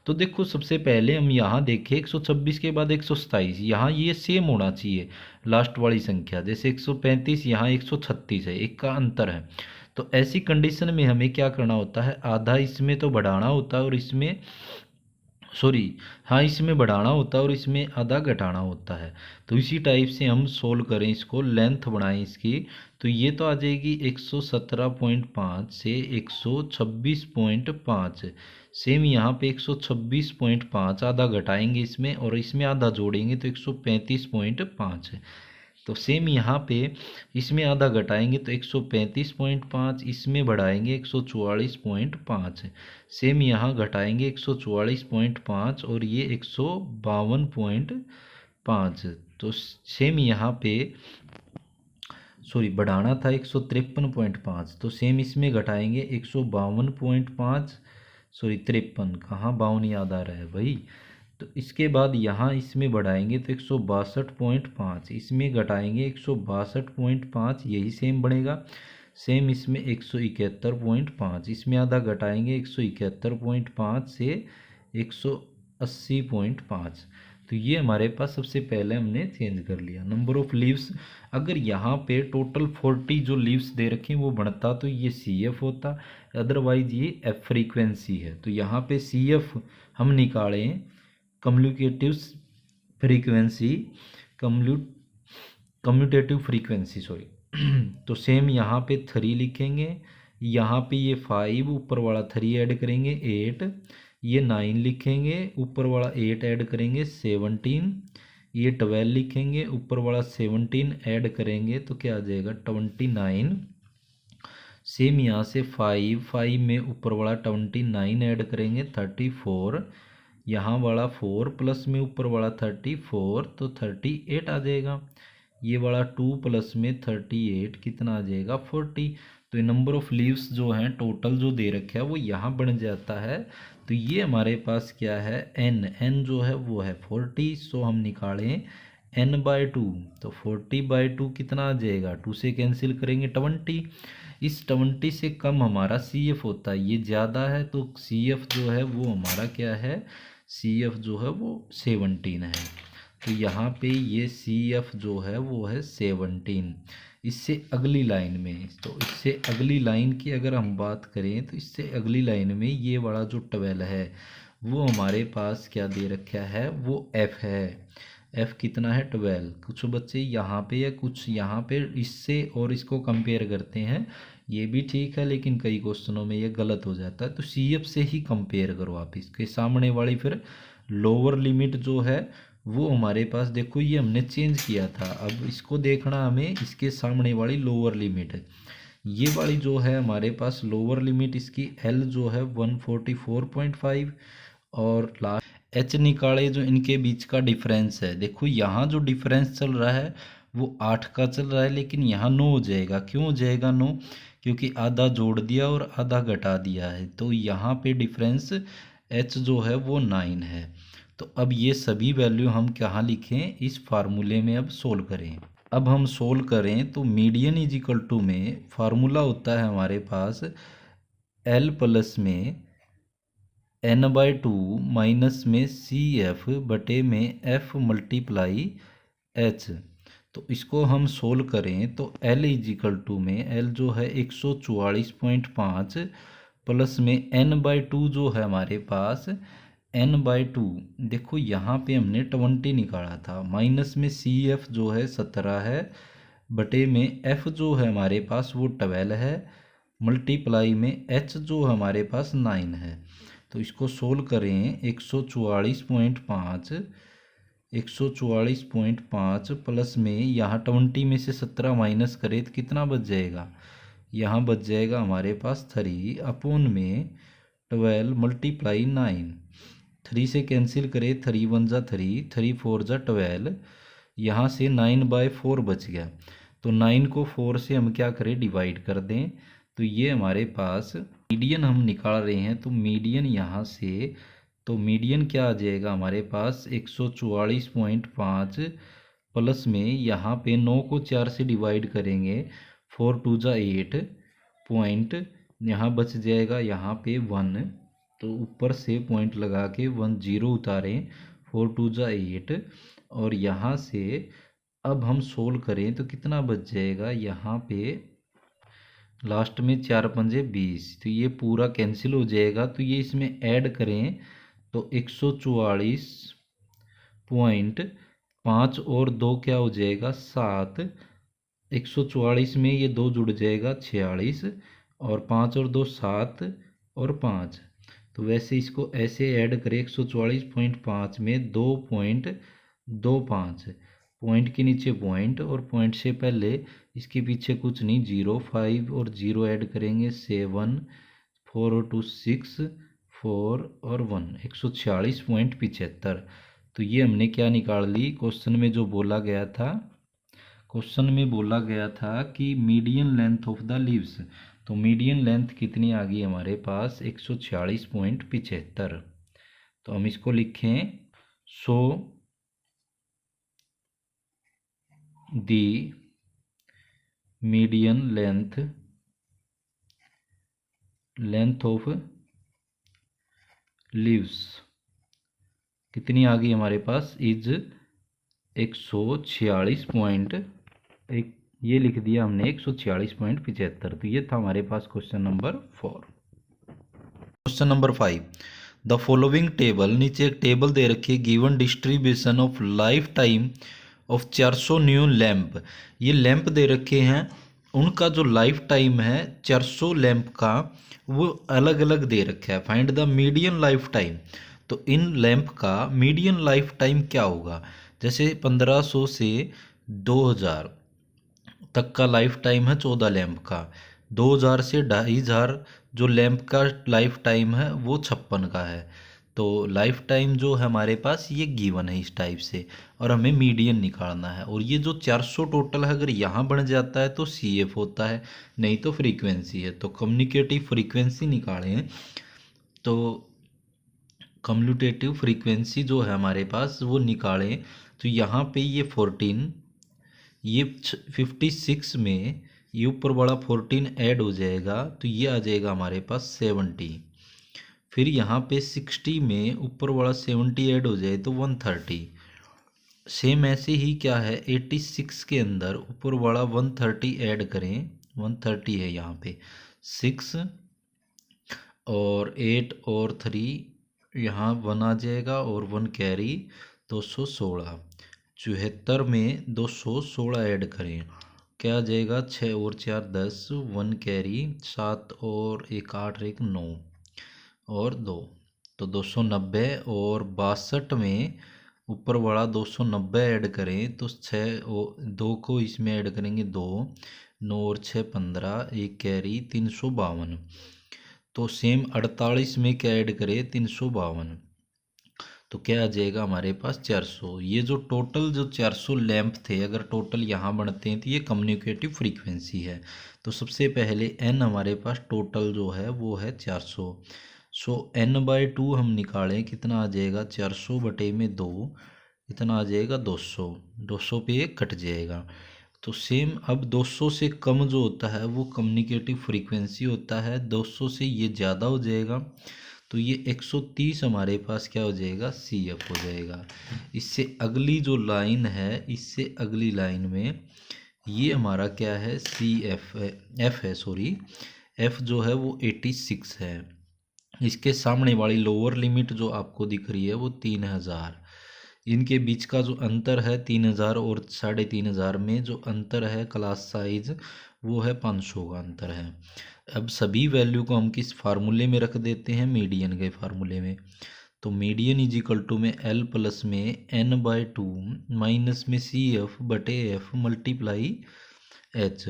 तो देखो सबसे पहले हम यहाँ देखें 126 के बाद 127, यहाँ ये सेम होना चाहिए लास्ट वाली संख्या, जैसे 135 यहाँ 136 है, एक का अंतर है। तो ऐसी कंडीशन में हमें क्या करना होता है, आधा इसमें तो बढ़ाना होता है और इसमें इसमें बढ़ाना होता है और इसमें आधा घटाना होता है। तो इसी टाइप से हम सोल्व करें इसको, लेंथ बढ़ाएं इसकी, तो ये तो आ जाएगी 117.5 से 126.5। सेम यहाँ पे 126.5, आधा घटाएंगे इसमें और इसमें आधा जोड़ेंगे तो 135.5 है। तो सेम यहाँ पे इसमें आधा घटाएंगे तो 135.5, इसमें बढ़ाएंगे 144.5, सेम यहाँ घटाएंगे 144.5 और ये 152.5। तो सेम यहाँ पे बढ़ाना था 153.5, तो सेम इसमें घटाएंगे 152.5, 53, कहाँ 52 याद आ रहा है भाई। तो इसके बाद यहाँ इसमें बढ़ाएंगे तो 162.5, इसमें घटाएंगे 162.5, यही सेम बनेगा। सेम इसमें 171.5, इसमें आधा घटाएंगे 171.5 से 180.5। तो ये हमारे पास सबसे पहले हमने चेंज कर लिया। नंबर ऑफ लीव्स, अगर यहाँ पे टोटल 40 जो लीव्स दे रखे हैं वो बनता तो ये CF होता, अदरवाइज ये F फ्रीक्वेंसी है। तो यहाँ पे CF हम निकालें, कम्युनिकेटिव फ्रीक्वेंसी, कम्यूटेटिव फ्रीक्वेंसी तो सेम यहाँ पे 3 लिखेंगे, यहाँ पे ये 5, ऊपर वाला 3 ऐड करेंगे 8, ये 9 लिखेंगे, ऊपर वाला 8 ऐड करेंगे 17, ये 12 लिखेंगे, ऊपर वाला 17 ऐड करेंगे तो क्या आ जाएगा 29। सेम यहाँ से 5 में ऊपर वाला 29 ऐड करेंगे 34, यहाँ वाला 4 प्लस में ऊपर वाला 34 तो 38 आ जाएगा। ये वाला 2 प्लस में 38 कितना आ जाएगा 40। तो ये नंबर ऑफ लीव्स जो हैं टोटल जो दे रखा है वो यहाँ बन जाता है। तो ये हमारे पास क्या है, n जो है वो है 40। सो हम निकालें n/2, तो 40/2 कितना आ जाएगा, 2 से कैंसिल करेंगे 20। इस 20 से कम हमारा CF होता है, ये ज़्यादा है तो CF जो है वो हमारा क्या है, CF जो है वो 17 है। तो यहाँ पे ये CF जो है वो है 17। इससे अगली लाइन में, तो इससे अगली लाइन की अगर हम बात करें तो इससे अगली लाइन में ये वाला जो 12 है वो हमारे पास क्या दे रखा है, वो F है। F कितना है 12। कुछ बच्चे यहाँ पे या कुछ यहाँ पे इससे और इसको कंपेयर करते हैं, ये भी ठीक है, लेकिन कई क्वेश्चनों में ये गलत हो जाता है। तो सी एफ से ही कंपेयर करो आप, इसके सामने वाली फिर लोअर लिमिट जो है वो हमारे पास देखो ये हमने चेंज किया था, अब इसको देखना हमें इसके सामने वाली लोअर लिमिट है। ये वाली जो है हमारे पास लोअर लिमिट इसकी एल जो है 144.5 और लास्ट एच निकाले जो इनके बीच का डिफरेंस है। देखो यहाँ जो डिफरेंस चल रहा है वो 8 का चल रहा है, लेकिन यहाँ 9 हो जाएगा। क्यों हो जाएगा 9? क्योंकि आधा जोड़ दिया और आधा घटा दिया है, तो यहाँ पे डिफरेंस एच जो है वो 9 है। तो अब ये सभी वैल्यू हम कहाँ लिखें? इस फार्मूले में अब सोल्व करें। अब हम सोल्व करें तो मीडियन इज इक्वल टू में फार्मूला होता है हमारे पास एल प्लस में n/2 माइनस में सी एफ बटे में एफ मल्टीप्लाई एच। तो इसको हम सोल्व करें तो L इज इक्वल टू में L जो है 144.5 प्लस में n/2 जो है हमारे पास n/2। देखो यहाँ पे हमने 20 निकाला था, माइनस में सी एफ जो है 17 है बटे में f जो है हमारे पास वो 12 है, मल्टीप्लाई में h जो हमारे पास 9 है। तो इसको सोल्व करें 144.5 प्लस में यहाँ 20 में से 17 माइनस करें तो कितना बच जाएगा? यहाँ बच जाएगा हमारे पास 3 अपॉन में 12 मल्टीप्लाई 9। 3 से कैंसिल करें, 3 1 जा 3, 3 4 जा 12, यहाँ से 9/4 बच गया। तो 9 को 4 से हम क्या करें? डिवाइड कर दें। तो ये हमारे पास मीडियन हम निकाल रहे हैं, तो मीडियन यहाँ से, तो मीडियन क्या आ जाएगा हमारे पास 144.5 प्लस में यहाँ पे 9 को 4 से डिवाइड करेंगे, 4 2 जा 8 पॉइंट, यहाँ बच जाएगा यहाँ पे 1, तो ऊपर से पॉइंट लगा के 1 0 उतारें, 4 2 जा 8 और यहाँ से अब हम सोल्व करें तो कितना बच जाएगा? यहाँ पे लास्ट में 4 पंजे 20, तो ये पूरा कैंसिल हो जाएगा। तो ये इसमें ऐड करें तो 144.5 और 2 क्या हो जाएगा? 7। 144 में ये 2 जुड़ जाएगा 46 और 5 और 2 7 और 5। तो वैसे इसको ऐसे ऐड करें 144.5 में 2.25, पॉइंट के नीचे पॉइंट और पॉइंट से पहले इसके पीछे कुछ नहीं, 0 5 और 0 ऐड करेंगे 7, 4 और 2 6, 4 और 1 146.75। तो ये हमने क्या निकाल ली? क्वेश्चन में जो बोला गया था, क्वेश्चन में बोला गया था कि median length of the leaves, तो मीडियन लेंथ कितनी आ गई हमारे पास? 146.75। तो हम इसको लिखें, सो दी मीडियन लेंथ ऑफ लीव्स कितनी आ गई हमारे पास? इज 146. ये लिख दिया हमने 146.75। तो ये था हमारे पास question number 4। Question number 5, the following table, नीचे एक टेबल दे रखी है, given distribution of life time of 400 new lamp. ये लैंप दे रखे हैं, उनका जो लाइफ टाइम है 400 लैंप का वो अलग अलग दे रखा है। Find the median life time, तो इन लैंप का मीडियन लाइफ टाइम क्या होगा? जैसे 1500 से 2000 तक का लाइफ टाइम है 14 लैंप का, 2000 से 2500 जो लैंप का लाइफ टाइम है वो 56 का है। तो लाइफ टाइम जो है हमारे पास ये गिवन है इस टाइप से, और हमें मीडियन निकालना है। और ये जो 400 टोटल है अगर यहाँ बन जाता है तो सी एफ होता है, नहीं तो फ्रीक्वेंसी है। तो कम्युनिकेटिव फ्रीक्वेंसी निकालें, तो कम्युटेटिव फ्रीक्वेंसी जो है हमारे पास वो निकालें। तो यहाँ पे ये 14, ये 56 में ये ऊपर वाला 14 ऐड हो जाएगा तो ये आ जाएगा हमारे पास 70। फिर यहाँ पे 60 में ऊपर वाला 70 ऐड हो जाए तो 130। सेम ऐसे ही क्या है 86 के अंदर ऊपर वाला 130 ऐड करें, 130 है यहाँ पे 6 और 8 और 3 यहाँ 1 आ जाएगा और 1 कैरी 216। 74 में 216 ऐड करें, क्या आ जाएगा, 6 और 4 10, 1 कैरी, 7 और 1 8 1 9 और 2, तो 290। और 62 में ऊपर वाला 290 ऐड करें तो 6 और 2 को इसमें ऐड करेंगे 2, 9 और 6 15, 1 कैरी 352। तो सेम 48 में क्या ऐड करें, 352, तो क्या आ जाएगा हमारे पास 400। ये जो टोटल जो 400 लैंप थे, अगर टोटल यहाँ बनते हैं तो ये कम्युनिकेटिव फ्रीक्वेंसी है। तो सबसे पहले n हमारे पास टोटल जो है वो है 400। सो n/2 हम निकालें, कितना आ जाएगा, 400 बटे में 2, इतना आ जाएगा 200। 200 पे ये कट जाएगा। तो सेम अब 200 से कम जो होता है वो कम्युनिकेटिव फ्रीक्वेंसी होता है, 200 से ये ज़्यादा हो जाएगा तो ये 130 हमारे पास क्या हो जाएगा, CF हो जाएगा। इससे अगली जो लाइन है, इससे अगली लाइन में ये हमारा क्या है, CF है, F है, सॉरी F जो है वो 86 है। इसके सामने वाली लोअर लिमिट जो आपको दिख रही है वो 3000। इनके बीच का जो अंतर है 3000 और 3500 में जो अंतर है क्लास साइज, वो है 500 का अंतर है। अब सभी वैल्यू को हम किस फार्मूले में रख देते हैं, मीडियन के फार्मूले में। तो मीडियन इज इक्वल टू में L प्लस में n/2 माइनस में CF बटे F मल्टीप्लाई H।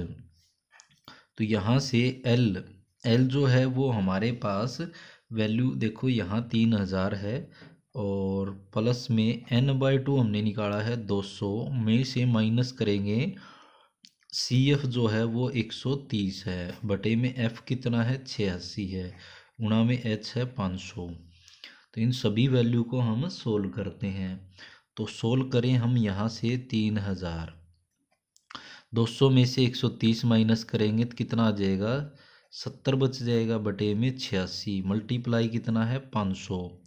तो यहाँ से L जो है वो हमारे पास वैल्यू देखो, यहाँ 3000 है और प्लस में n/2 हमने निकाला है 200 में से माइनस करेंगे CF जो है वो 130 है, बटे में F कितना है, 86 है, गुणा में H है 500। तो इन सभी वैल्यू को हम सोल्व करते हैं। तो सोल्व करें हम यहाँ से 3000, 200 में से 130 माइनस करेंगे तो कितना आ जाएगा, 70 बच जाएगा, बटे में 86 मल्टीप्लाई कितना है 500।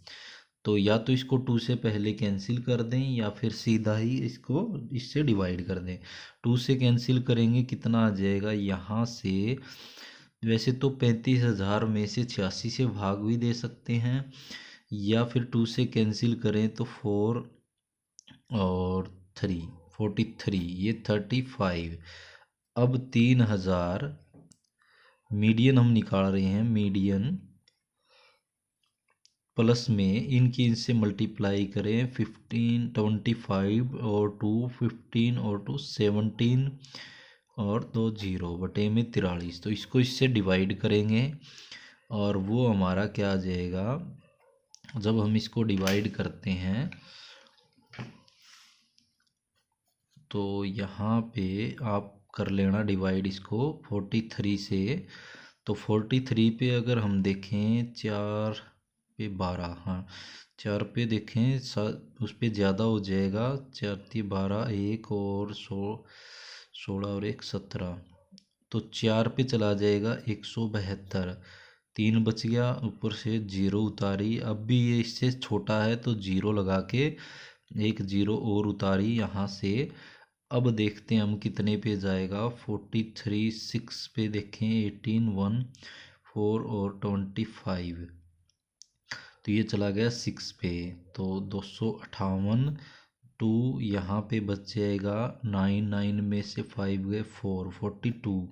तो या तो इसको 2 से पहले कैंसिल कर दें या फिर सीधा ही इसको इससे डिवाइड कर दें। 2 से कैंसिल करेंगे कितना आ जाएगा, यहाँ से वैसे तो 35,000 में से 86 से भाग भी दे सकते हैं, या फिर 2 से कैंसिल करें तो 4 और 3 43, ये 35। अब 3000 मीडियन हम निकाल रहे हैं, मीडियन प्लस में इनकी इनसे मल्टीप्लाई करें, 15 25 और 2 15 और 2 17 और 2 0 बटे में 43। तो इसको इससे डिवाइड करेंगे और वो हमारा क्या आ जाएगा, जब हम इसको डिवाइड करते हैं तो यहाँ पे आप कर लेना डिवाइड इसको 43 से। तो 43 पे अगर हम देखें 4 पे 12, हाँ 4 पे देखें उस पर ज़्यादा हो जाएगा, 4 3 12, 1 और 16 और 1 17, तो 4 पे चला जाएगा 172, 3 बच गया, ऊपर से 0 उतारी, अब भी ये इससे छोटा है तो 0 लगा के एक 0 और उतारी यहाँ से। अब देखते हैं हम कितने पे जाएगा, 43 6 पे देखें, 18 1 4 और 25, तो ये चला गया 6 पे, तो 258। 2 यहाँ पे बच जाएगा 9, 9 में से 5 गए 4, 42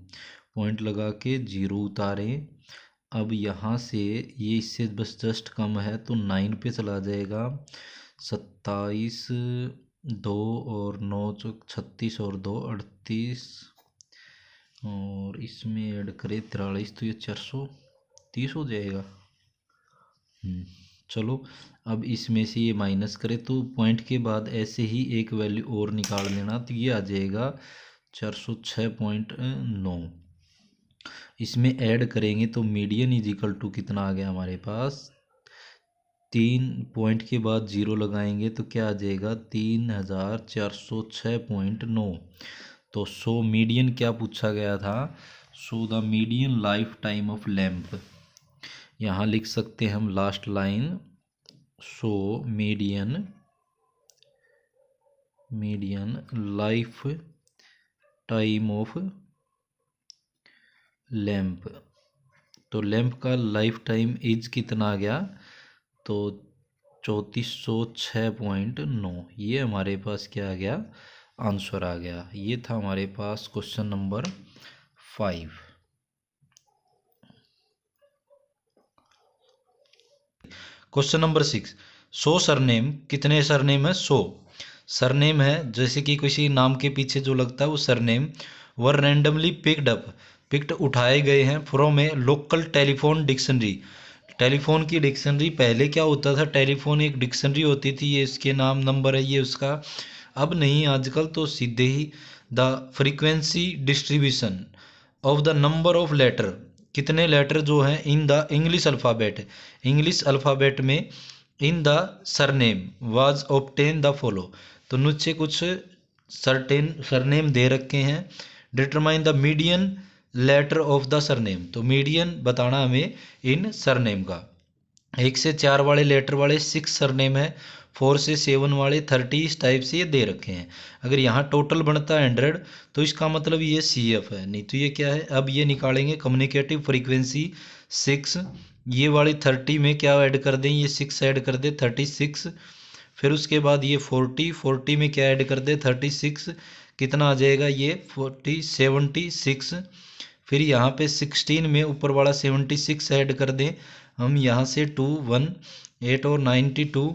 पॉइंट लगा के 0 उतारें। अब यहाँ से ये इससे बस जस्ट कम है तो 9 पे चला जाएगा, 27 2 और 9 36 और 2 38, और इसमें ऐड करें 43, तो ये 430 हो जाएगा। चलो अब इसमें से ये माइनस करें तो पॉइंट के बाद ऐसे ही एक वैल्यू और निकाल लेना, तो ये आ जाएगा 406.9। इसमें ऐड करेंगे तो मीडियन इज इक्वल टू कितना आ गया हमारे पास, 3 पॉइंट के बाद 0 लगाएंगे तो क्या आ जाएगा, 3406.9। तो सो मीडियन क्या पूछा गया था, so the median life time of lamp, यहाँ लिख सकते हैं हम last line, so median life time of lamp. तो लैंप का लाइफ टाइम इज कितना आ गया, तो 3406.9, ये हमारे पास क्या आ गया आंसर आ गया। ये था हमारे पास क्वेश्चन नंबर 5। क्वेश्चन नंबर 6, सो सरनेम, कितने सरनेम है? 100 सरनेम है, जैसे कि किसी नाम के पीछे जो लगता है वो सरनेम, वर रैंडमली पिक्ड उठाए गए हैं from A local telephone dictionary. Telephone की डिक्शनरी, पहले क्या होता था, टेलीफोन एक डिक्शनरी होती थी, ये इसके नाम नंबर है ये उसका। अब नहीं, आजकल तो सीधे ही the frequency distribution of the number of letter, कितने लेटर जो हैं in the English alphabet, English alphabet में, in the surname was obtain the follow. तो नीचे कुछ सर्टेन सरनेम दे रखे हैं। Determine the median letter of the surname, तो मीडियन बताना हमें इन सरनेम का। 1 से 4 वाले लेटर वाले 6 सरनेम है, 4 से 7 वाले 30, इस टाइप से ये दे रखे हैं। अगर यहाँ टोटल बनता है 100 तो इसका मतलब ये CF है, नहीं तो ये क्या है। अब ये निकालेंगे कम्युनिकेटिव फ्रीक्वेंसी 6, ये वाली 30 में क्या ऐड कर दें, ये 6 ऐड कर दे 36, फिर उसके बाद ये 40 में क्या ऐड कर दे 36, कितना आ जाएगा ये 76। फिर यहाँ पे 16 में ऊपर वाला 76 ऐड कर दें हम, यहाँ से 2 1 8 और 92,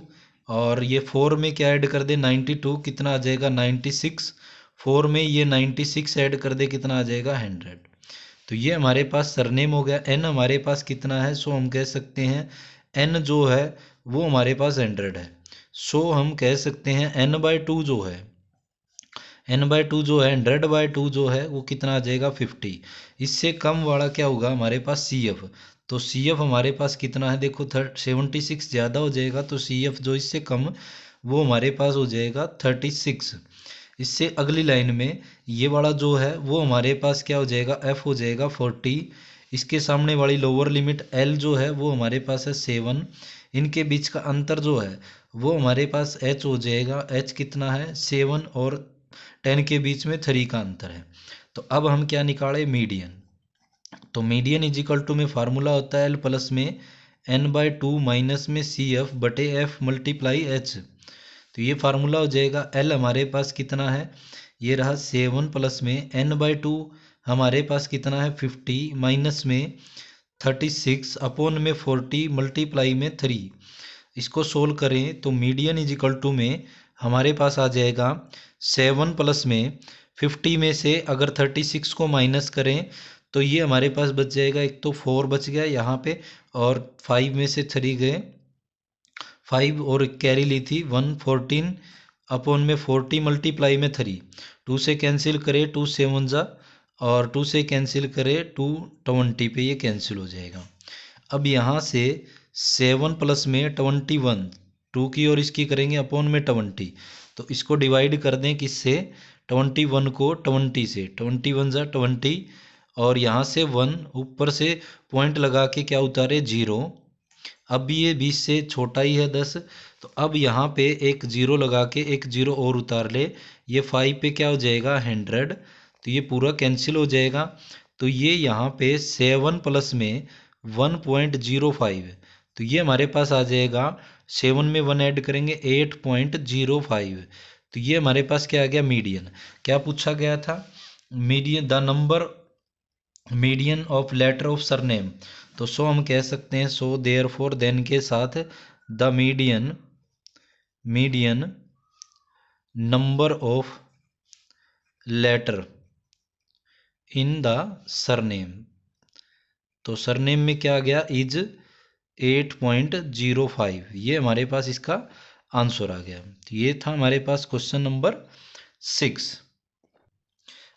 और ये 4 में क्या ऐड कर दे 92, कितना आ जाएगा 96। 4 में ये 96 ऐड कर दे, कितना आ जाएगा 100। तो ये हमारे पास सरनेम हो गया। n हमारे पास कितना है, सो हम कह सकते हैं n जो है वो हमारे पास 100 है। सो हम कह सकते हैं n/2 जो है, n/2 जो है 100/2 जो है वो कितना आ जाएगा 50। इससे कम वाला क्या होगा हमारे पास CF। तो CF हमारे पास कितना है, देखो 76 ज़्यादा हो जाएगा, तो CF जो इससे कम वो हमारे पास हो जाएगा 36। इससे अगली लाइन में ये वाला जो है वो हमारे पास क्या हो जाएगा, F हो जाएगा 40। इसके सामने वाली लोअर लिमिट L जो है वो हमारे पास है 7। इनके बीच का अंतर जो है वो हमारे पास H हो जाएगा। H कितना है 7, और 10 के बीच में 3 का अंतर है। तो अब हम क्या निकालें, मीडियन। तो मीडियन इज इक्वल टू में फार्मूला होता है L प्लस में n/2 माइनस में CF बटे F मल्टीप्लाई H। तो ये फार्मूला हो जाएगा। L हमारे पास कितना है, ये रहा 7 प्लस में n/2 हमारे पास कितना है 50 माइनस में 36 अपॉन में 40 मल्टीप्लाई में 3। इसको सोल्व करें तो मीडियन इज इक्वल टू में हमारे पास आ जाएगा 7 प्लस में 50 में से अगर 36 को माइनस करें तो ये हमारे पास बच जाएगा, एक तो 4 बच गया यहाँ पे, और 5 में से 3 गए, 5 और कैरी ली थी 114 अपॉन में 40 मल्टीप्लाई में 3। 2 से कैंसिल करे 2 7 जा, और 2 से कैंसिल करे 2 20 पे ये कैंसिल हो जाएगा। अब यहाँ से 7 प्लस में 21, 2 की और इसकी करेंगे अपॉन में 20, तो इसको डिवाइड कर दें किससे, 21 को 20 से, 21 जा 20, और यहाँ से 1 ऊपर से पॉइंट लगा के क्या उतारे 0। अब भी ये 20 से छोटा ही है 10, तो अब यहाँ पे एक 0 लगा के एक 0 और उतार ले, ये 5 पे क्या हो जाएगा 100, तो ये पूरा कैंसिल हो जाएगा। तो ये यहाँ पे 7 प्लस में 1.05, तो ये हमारे पास आ जाएगा, 7 में 1 ऐड करेंगे 8.05। तो ये हमारे पास क्या आ गया, मीडियन। क्या पूछा गया था, median the number median of letter of surname. तो सो हम कह सकते हैं सो देयर फोर देन के साथ the median number of letter in the surname. तो सरनेम में क्या आ गया, इज 8.05, ये हमारे पास इसका आंसर आ गया। तो ये था हमारे पास क्वेश्चन नंबर 6।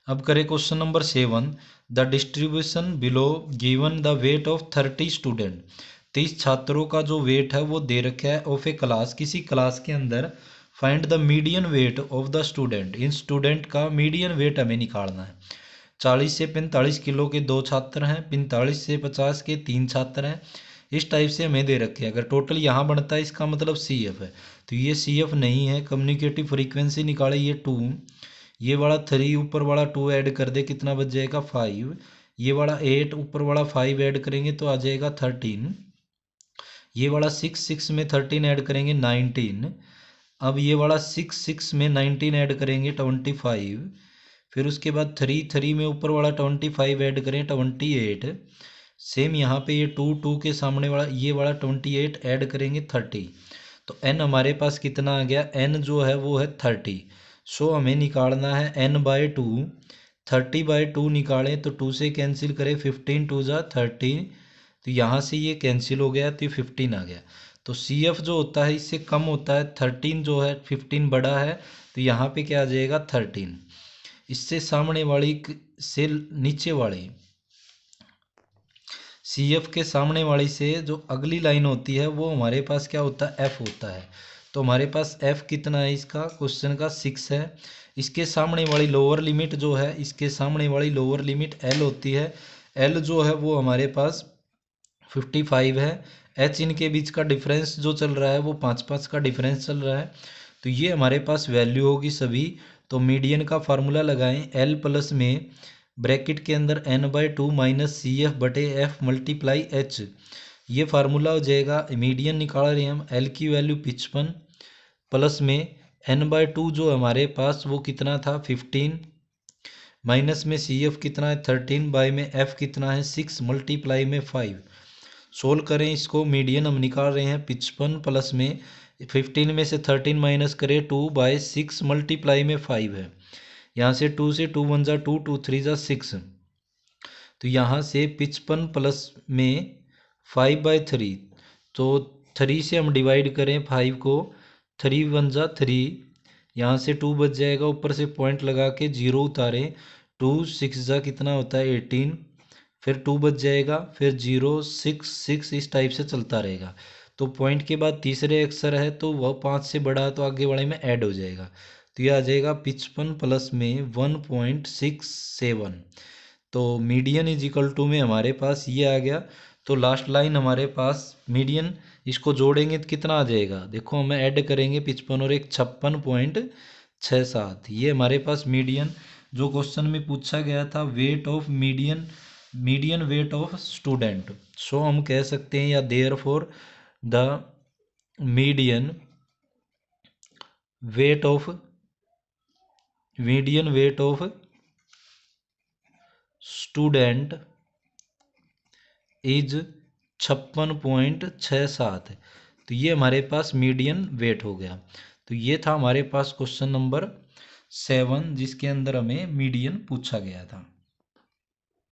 अब करें question number 7। The distribution below given the weight of 30 student. 30 छात्रों का जो वेट है वो दे रखा है ऑफ ए क्लास, किसी क्लास के अंदर। Find the median weight of the student, in student का मीडियन वेट हमें निकालना है। 40 से 45 किलो के 2 छात्र हैं, 45 से 50 के 3 छात्र हैं, इस टाइप से हमें दे रखे हैं। अगर टोटल यहाँ बनता है इसका मतलब CF है, तो ये CF नहीं है। कम्युनिकेटिव फ्रीक्वेंसी निकाले, ये 2, ये वाला 3 ऊपर वाला 2 ऐड कर दे, कितना बच जाएगा 5, ये वाला 8 ऊपर वाला 5 ऐड करेंगे तो आ जाएगा 13, ये वाला 6 में 13 ऐड करेंगे 19। अब ये वाला 6 में 19 ऐड करेंगे 25, फिर उसके बाद 3 में ऊपर वाला 25 ऐड करें 28, सेम यहाँ पे ये 2 के सामने वाला ये वाला 28 ऐड करेंगे 30। तो n हमारे पास कितना आ गया, n जो है वो है 30। सो हमें निकालना है n/2। 30/2 निकालें तो 2 से कैंसिल करें, 15 2 जा 30, तो यहाँ से ये कैंसिल हो गया तो ये 15 आ गया। तो CF जो होता है इससे कम होता है, 13 जो है 15 बड़ा है, तो यहाँ पे क्या आ जाएगा 13। इससे सामने वाली से नीचे वाली CF के सामने वाली से जो अगली लाइन होती है वो हमारे पास क्या होता है, F होता है। तो हमारे पास F कितना है इसका, क्वेश्चन का 6 है। इसके सामने वाली लोअर लिमिट जो है, इसके सामने वाली लोअर लिमिट L होती है। L जो है वो हमारे पास 55 है। H इनके बीच का डिफरेंस जो चल रहा है वो 5 का डिफरेंस चल रहा है। तो ये हमारे पास वैल्यू होगी सभी। तो मीडियन का फार्मूला लगाएं, L प्लस में ब्रैकेट के अंदर n/2 minus CF/F multiply H, ये फार्मूला हो जाएगा। मीडियन निकाल रहे हैं हम, L की वैल्यू 55 प्लस में n/2 जो हमारे पास वो कितना था 15, माइनस में CF कितना है 13, बाय में F कितना है 6, मल्टीप्लाई में 5। सोल्व करें इसको, मीडियन हम निकाल रहे हैं 55 प्लस में 15 में से 13 माइनस करें 2/6 मल्टीप्लाई में 5 है। यहाँ से 2 से 2 1 जा 2, 2 3 जा 6, तो यहाँ से 55 प्लस में 5/3, तो 3 से हम डिवाइड करें 5 को, 3 1 जा 3, यहाँ से 2 बच जाएगा, ऊपर से पॉइंट लगा के 0 उतारें, 2 6 जा कितना होता है 18, फिर 2 बच जाएगा, फिर 0 6 6 इस टाइप से चलता रहेगा। तो पॉइंट के बाद तीसरे अक्षर है तो वह 5 से बड़ा है तो आगे वाले में ऐड हो जाएगा। तो यह आ जाएगा 55 प्लस में 1.67। तो मीडियन इज इक्वल टू में हमारे पास ये आ गया। तो लास्ट लाइन हमारे पास मीडियन, इसको जोड़ेंगे तो कितना आ जाएगा, देखो हमें ऐड करेंगे 55 और एक 56.67, ये हमारे पास मीडियन जो क्वेश्चन में पूछा गया था, weight of median weight of student. So हम कह सकते हैं या therefore the median weight of student is 56.67। तो ये हमारे पास मीडियन वेट हो गया। तो ये था हमारे पास क्वेश्चन नंबर 7 जिसके अंदर हमें मीडियन पूछा गया था।